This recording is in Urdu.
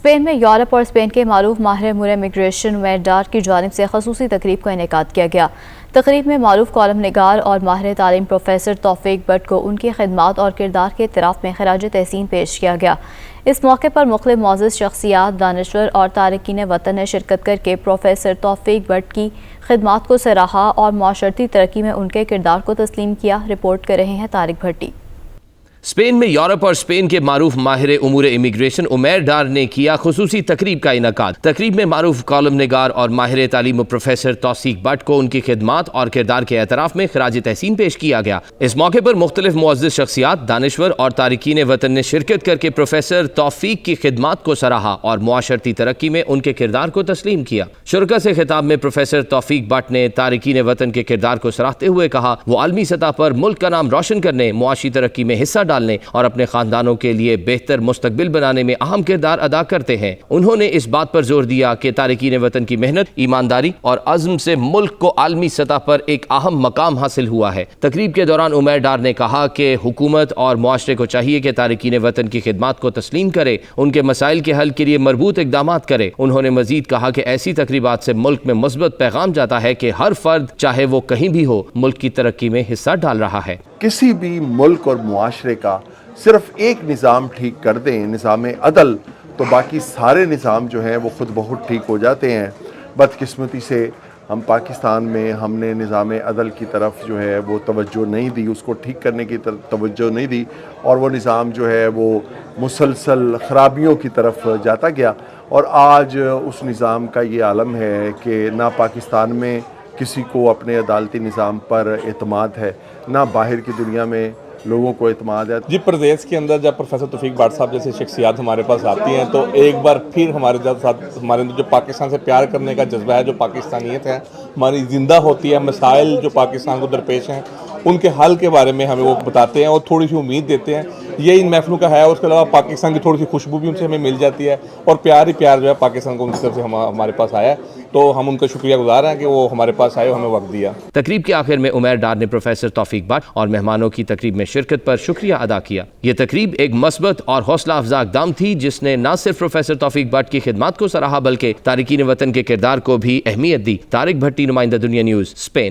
اسپین میں یورپ اور اسپین کے معروف ماہر امور امیگریشن عمیر ڈار کی جانب سے خصوصی تقریب کا انعقاد کیا گیا۔ تقریب میں معروف کالم نگار اور ماہر تعلیم پروفیسر توفیق بٹ کو ان کی خدمات اور کردار کے اعتراف میں خراج تحسین پیش کیا گیا۔ اس موقع پر مختلف معزز شخصیات، دانشور اور تارکین وطن نے شرکت کر کے پروفیسر توفیق بٹ کی خدمات کو سراہا اور معاشرتی ترقی میں ان کے کردار کو تسلیم کیا۔ رپورٹ کر رہے ہیں طارق بھٹی۔ اسپین میں یورپ اور اسپین کے معروف ماہر امور امیگریشن عمیر ڈار نے کیا خصوصی تقریب کا انعقاد۔ تقریب میں معروف کالم نگار اور ماہر تعلیم پروفیسر توفیق بٹ کو ان کی خدمات اور کردار کے اعتراف میں خراج تحسین پیش کیا گیا۔ اس موقع پر مختلف معزز شخصیات، دانشور اور تارکین وطن نے شرکت کر کے پروفیسر توفیق کی خدمات کو سراہا اور معاشرتی ترقی میں ان کے کردار کو تسلیم کیا۔ شرکا سے خطاب میں پروفیسر توفیق بٹ نے تارکین وطن کے کردار کو سراہتے ہوئے کہا وہ عالمی سطح پر ملک کا نام روشن کرنے، معاشی ترقی میں حصہ ڈالنے اور اپنے خاندانوں کے لیے بہتر مستقبل بنانے میں اہم کردار ادا کرتے ہیں۔ انہوں نے اس بات پر زور دیا کہ تارکین وطن کی محنت، ایمانداری اور عزم سے ملک کو عالمی سطح پر ایک اہم مقام حاصل ہوا ہے۔ تقریب کے دوران عمیر ڈار نے کہا کہ حکومت اور معاشرے کو چاہیے کہ تارکین وطن کی خدمات کو تسلیم کرے، ان کے مسائل کے حل کے لیے مربوط اقدامات کرے۔ انہوں نے مزید کہا کہ ایسی تقریبات سے ملک میں مثبت پیغام جاتا ہے کہ ہر فرد چاہے وہ کہیں بھی ہو ملک کی ترقی میں حصہ ڈال رہا ہے۔ کسی بھی ملک اور معاشرے کا صرف ایک نظام ٹھیک کر دیں، نظام عدل، تو باقی سارے نظام جو ہیں وہ خود بخود ٹھیک ہو جاتے ہیں۔ بدقسمتی سے ہم پاکستان میں ہم نے نظام عدل کی طرف جو ہے وہ توجہ نہیں دی، اس کو ٹھیک کرنے کی توجہ نہیں دی، اور وہ نظام جو ہے وہ مسلسل خرابیوں کی طرف جاتا گیا، اور آج اس نظام کا یہ عالم ہے کہ نہ پاکستان میں کسی کو اپنے عدالتی نظام پر اعتماد ہے، نہ باہر کی دنیا میں لوگوں کو اعتماد ہے۔ جی، پردیس کے اندر جب پروفیسر توفیق بٹ صاحب جیسی شخصیات ہمارے پاس آتی ہیں تو ایک بار پھر ہمارے ساتھ ہمارے اندر جو پاکستان سے پیار کرنے کا جذبہ ہے، جو پاکستانیت ہے ہماری زندہ ہوتی ہے۔ مسائل جو پاکستان کو درپیش ہیں ان کے حل کے بارے میں ہمیں وہ بتاتے ہیں اور تھوڑی سی امید دیتے ہیں۔ یہ ان محفلوں کا ہے، اس کے علاوہ پاکستان کی تھوڑی سی خوشبو بھی ان سے ہمیں مل جاتی ہے، اور پیار ہی پیار جو ہے پاکستان کو ان کی طرف سے ہمارے پاس آیا ہے، تو ہم ان کا شکریہ گزار ہیں کہ وہ ہمارے پاس آئے اور ہمیں وقت دیا۔ تقریب کے آخر میں عمیر ڈار نے پروفیسر توفیق بٹ اور مہمانوں کی تقریب میں شرکت پر شکریہ ادا کیا۔ یہ تقریب ایک مثبت اور حوصلہ افزا اقدام تھی جس نے نہ صرف پروفیسر توفیق بٹ کی خدمات کو سراہا بلکہ تارکین وطن کے کردار کو بھی اہمیت دی۔ طارق بھٹی، نمائندہ دنیا نیوز، اسپین۔